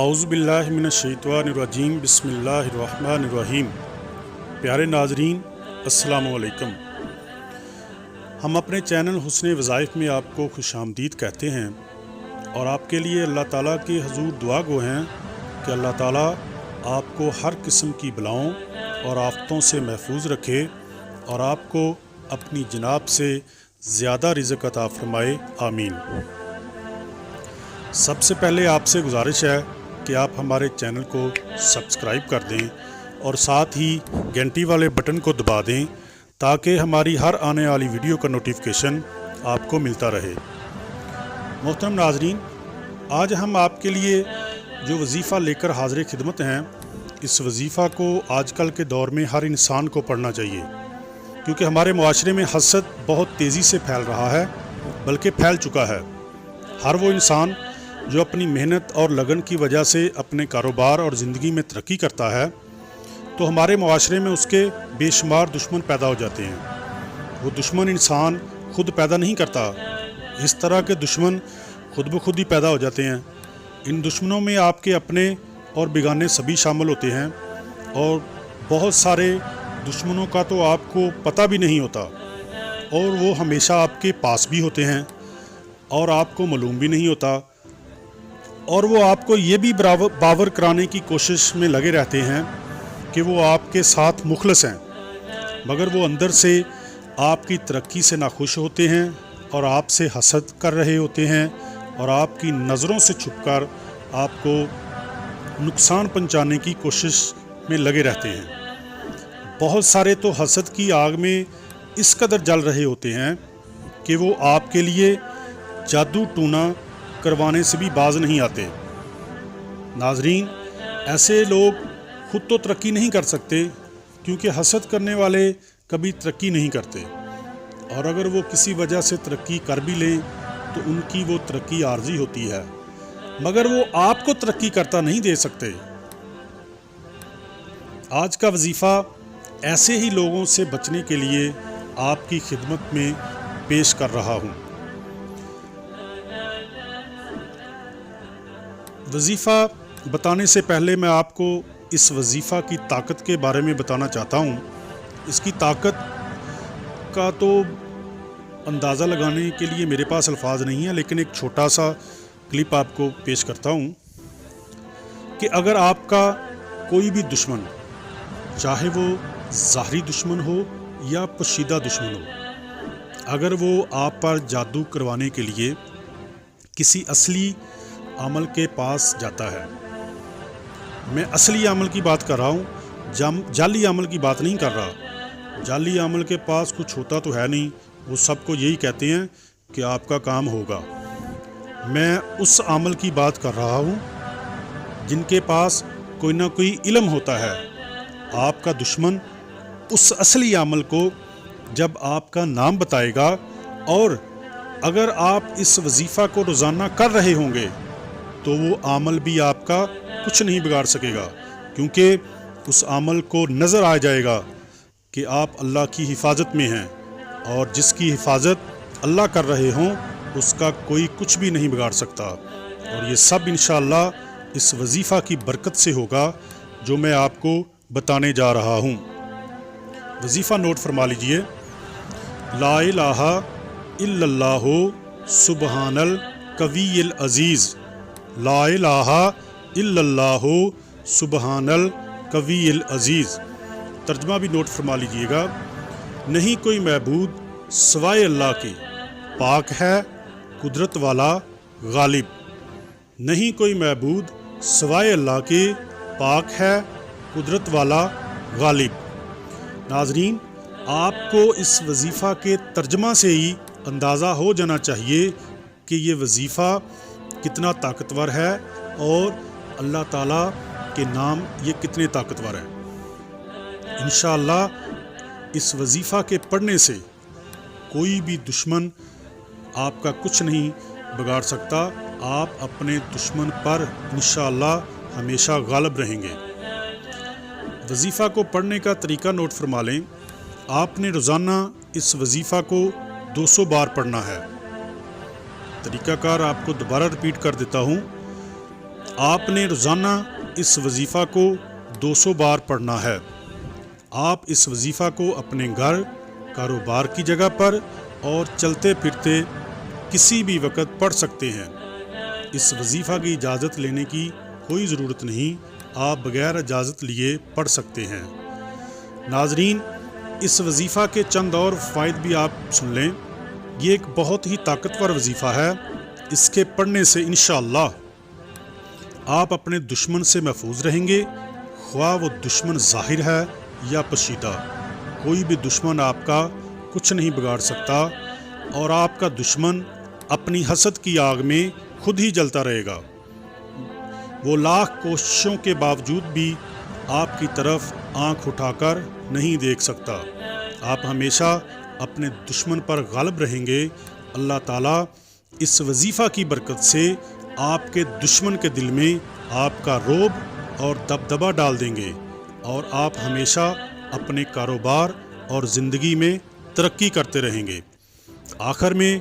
اعوذ باللہ من الشیطان الرجیم بسم اللہ الرحمن الرحیم۔ پیارے ناظرین السلام علیکم۔ ہم اپنے چینل حسن وظائف میں آپ کو خوش آمدید کہتے ہیں اور آپ کے لیے اللہ تعالیٰ کے حضور دعا گو ہیں کہ اللہ تعالیٰ آپ کو ہر قسم کی بلاؤں اور آفتوں سے محفوظ رکھے اور آپ کو اپنی جناب سے زیادہ رزق عطا فرمائے، آمین۔ سب سے پہلے آپ سے گزارش ہے کہ آپ ہمارے چینل کو سبسکرائب کر دیں اور ساتھ ہی گھنٹی والے بٹن کو دبا دیں تاکہ ہماری ہر آنے والی ویڈیو کا نوٹیفیکیشن آپ کو ملتا رہے۔ محترم ناظرین، آج ہم آپ کے لیے جو وظیفہ لے کر حاضر خدمت ہیں، اس وظیفہ کو آج کل کے دور میں ہر انسان کو پڑھنا چاہیے، کیونکہ ہمارے معاشرے میں حسد بہت تیزی سے پھیل رہا ہے، بلکہ پھیل چکا ہے۔ ہر وہ انسان جو اپنی محنت اور لگن کی وجہ سے اپنے کاروبار اور زندگی میں ترقی کرتا ہے تو ہمارے معاشرے میں اس کے بے شمار دشمن پیدا ہو جاتے ہیں۔ وہ دشمن انسان خود پیدا نہیں کرتا، اس طرح کے دشمن خود بخود ہی پیدا ہو جاتے ہیں۔ ان دشمنوں میں آپ کے اپنے اور بیگانے سبھی شامل ہوتے ہیں، اور بہت سارے دشمنوں کا تو آپ کو پتہ بھی نہیں ہوتا، اور وہ ہمیشہ آپ کے پاس بھی ہوتے ہیں اور آپ کو معلوم بھی نہیں ہوتا، اور وہ آپ کو یہ بھی باور کرانے کی کوشش میں لگے رہتے ہیں کہ وہ آپ کے ساتھ مخلص ہیں، مگر وہ اندر سے آپ کی ترقی سے ناخوش ہوتے ہیں اور آپ سے حسد کر رہے ہوتے ہیں اور آپ کی نظروں سے چھپ کر آپ کو نقصان پہنچانے کی کوشش میں لگے رہتے ہیں۔ بہت سارے تو حسد کی آگ میں اس قدر جل رہے ہوتے ہیں کہ وہ آپ کے لیے جادو ٹونا کروانے سے بھی باز نہیں آتے۔ ناظرین، ایسے لوگ خود تو ترقی نہیں کر سکتے، کیونکہ حسد کرنے والے کبھی ترقی نہیں کرتے، اور اگر وہ کسی وجہ سے ترقی کر بھی لیں تو ان کی وہ ترقی عارضی ہوتی ہے، مگر وہ آپ کو ترقی کرتا نہیں دے سکتے۔ آج کا وظیفہ ایسے ہی لوگوں سے بچنے کے لیے آپ کی خدمت میں پیش کر رہا ہوں۔ وظیفہ بتانے سے پہلے میں آپ کو اس وظیفہ کی طاقت کے بارے میں بتانا چاہتا ہوں۔ اس کی طاقت کا تو اندازہ لگانے کے لیے میرے پاس الفاظ نہیں ہیں، لیکن ایک چھوٹا سا کلپ آپ کو پیش کرتا ہوں کہ اگر آپ کا کوئی بھی دشمن، چاہے وہ ظاہری دشمن ہو یا پوشیدہ دشمن ہو، اگر وہ آپ پر جادو کروانے کے لیے کسی اصلی عمل کے پاس جاتا ہے، میں اصلی عمل کی بات کر رہا ہوں، جعلی عمل کی بات نہیں کر رہا۔ جعلی عمل کے پاس کچھ ہوتا تو ہے نہیں، وہ سب کو یہی کہتے ہیں کہ آپ کا کام ہوگا۔ میں اس عمل کی بات کر رہا ہوں جن کے پاس کوئی نہ کوئی علم ہوتا ہے۔ آپ کا دشمن اس اصلی عمل کو جب آپ کا نام بتائے گا، اور اگر آپ اس وظیفہ کو روزانہ کر رہے ہوں گے تو وہ عمل بھی آپ کا کچھ نہیں بگاڑ سکے گا، کیونکہ اس عمل کو نظر آ جائے گا کہ آپ اللہ کی حفاظت میں ہیں، اور جس کی حفاظت اللہ کر رہے ہوں اس کا کوئی کچھ بھی نہیں بگاڑ سکتا۔ اور یہ سب انشاءاللہ اس وظیفہ کی برکت سے ہوگا جو میں آپ کو بتانے جا رہا ہوں۔ وظیفہ نوٹ فرما لیجئے: لا الہ الا اللہ سبحان القوی العزیز۔ لا الہ الا اللہ سبحان القوی العزیز۔ ترجمہ بھی نوٹ فرما لیجئے گا: نہیں کوئی معبود سوائے اللہ کے، پاک ہے قدرت والا غالب۔ نہیں کوئی معبود سوائے اللہ کے، پاک ہے قدرت والا غالب۔ ناظرین، آپ کو اس وظیفہ کے ترجمہ سے ہی اندازہ ہو جانا چاہیے کہ یہ وظیفہ کتنا طاقتور ہے اور اللہ تعالیٰ کے نام یہ کتنے طاقتور ہیں۔ انشاءاللہ اس وظیفہ کے پڑھنے سے کوئی بھی دشمن آپ کا کچھ نہیں بگاڑ سکتا۔ آپ اپنے دشمن پر انشاءاللہ ہمیشہ غالب رہیں گے۔ وظیفہ کو پڑھنے کا طریقہ نوٹ فرما لیں۔ آپ نے روزانہ اس وظیفہ کو 200 بار پڑھنا ہے۔ طریقہ کار آپ کو دوبارہ رپیٹ کر دیتا ہوں۔ آپ نے روزانہ اس وظیفہ کو 200 بار پڑھنا ہے۔ آپ اس وظیفہ کو اپنے گھر، کاروبار کی جگہ پر اور چلتے پھرتے کسی بھی وقت پڑھ سکتے ہیں۔ اس وظیفہ کی اجازت لینے کی کوئی ضرورت نہیں، آپ بغیر اجازت لیے پڑھ سکتے ہیں۔ ناظرین، اس وظیفہ کے چند اور فوائد بھی آپ سن لیں۔ یہ ایک بہت ہی طاقتور وظیفہ ہے۔ اس کے پڑھنے سے انشاءاللہ آپ اپنے دشمن سے محفوظ رہیں گے، خواہ وہ دشمن ظاہر ہے یا پوشیدہ۔ کوئی بھی دشمن آپ کا کچھ نہیں بگاڑ سکتا، اور آپ کا دشمن اپنی حسد کی آگ میں خود ہی جلتا رہے گا۔ وہ لاکھ کوششوں کے باوجود بھی آپ کی طرف آنکھ اٹھا کر نہیں دیکھ سکتا۔ آپ ہمیشہ اپنے دشمن پر غالب رہیں گے۔ اللہ تعالیٰ اس وظیفہ کی برکت سے آپ کے دشمن کے دل میں آپ کا رعب اور دبدبہ ڈال دیں گے، اور آپ ہمیشہ اپنے کاروبار اور زندگی میں ترقی کرتے رہیں گے۔ آخر میں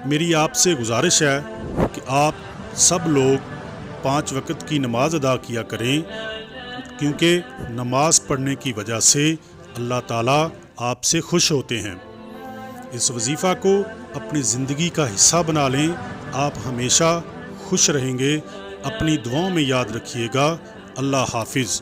میری آپ سے گزارش ہے کہ آپ سب لوگ 5 وقت کی نماز ادا کیا کریں، کیونکہ نماز پڑھنے کی وجہ سے اللہ تعالیٰ آپ سے خوش ہوتے ہیں۔ اس وظیفہ کو اپنی زندگی کا حصہ بنا لیں، آپ ہمیشہ خوش رہیں گے۔ اپنی دعاؤں میں یاد رکھیے گا۔ اللہ حافظ۔